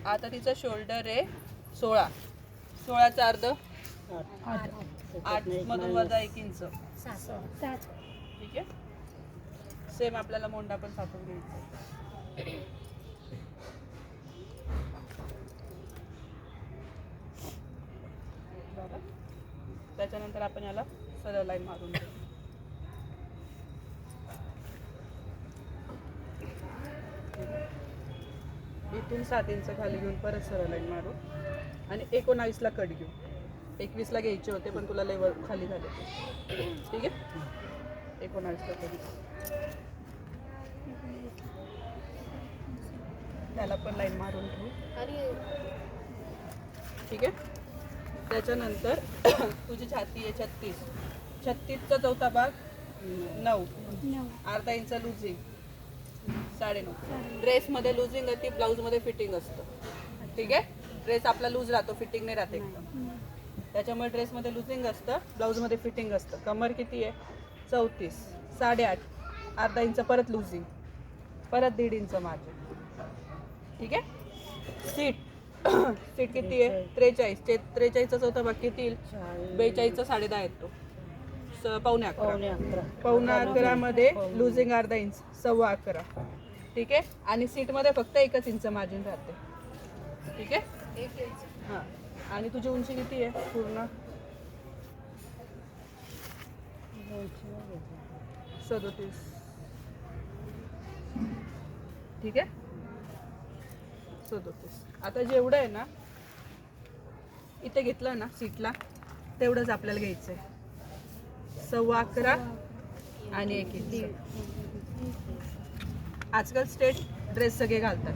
आता तिचा शोल्डर आहे 16. 16चा अर्ध 8 मधून वजा 1 इंच. 7. ठीक आहे. सेम आपल्याला मोंडा पण साचून घ्यायचा. त्याच्यानंतर आपण याला सरळ लाईन मारून घेऊ. इथून 7 इंच खाली घेऊन परत सरळ लाईन मारू आणि 19ला कट घेऊ. 21ला घ्यायचे होते पण तुला लेवल खाली झाले. ठीक आहे. 19ला कट घेऊ. त्याला पण लाईन मारून ठेवू. ठीक आहे. त्याच्यानंतर तुझी छाती आहे 36. 36चा चौथा भाग 9. अर्धा इंच लुझिंग 9.5. ड्रेसमध्ये लुझिंग असते, ब्लाऊजमध्ये फिटिंग असतं. ठीक आहे. ड्रेस आपला लूज राहतो, फिटिंग नाही राहत एकदम. त्याच्यामुळे ड्रेसमध्ये लुझिंग असतं, ब्लाऊजमध्ये फिटिंग असतं. कमर किती आहे 34. 8.5. अर्धा इंच परत लुझिंग, परत 1.5 इंच मार्जिन. ठीक आहे. सीट सीट किती आहे 43. 43चा चौथा भाग किती येईल 42चा 10.5 येतो. पावणे 11. पावणे 11 मध्ये लुझिंग अर्धा इंच 11.25. ठीक आहे. आणि सीटमध्ये फक्त 1 इंच मार्जिन राहते. ठीक आहे. 1 इंच. हां. आणि तुझी उंची किती आहे पूर्ण 37. ठीक आहे. 37. आता जेवढं आहे ना इथे घेतलं ना सीटला तेवढंच आपल्याला घ्यायचं आहे. 11.25 आणि 1 इंच. आजकाल स्ट्रेट ड्रेस सगळे घालतात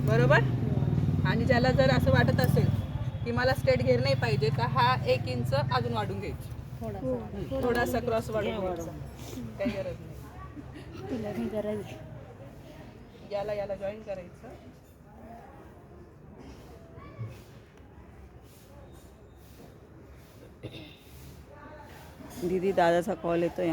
बरोबर. आणि ज्याला जर असं वाटत असेल की मला स्ट्रेट घेर नाही पाहिजे तर हा 1 इंच अजून वाढून घ्यायची. थोडासा क्रॉस वाढून घ्यायचा. काही गरज नाही. याला जॉईन करायचं. दीदी दादाचा कॉल येतोय.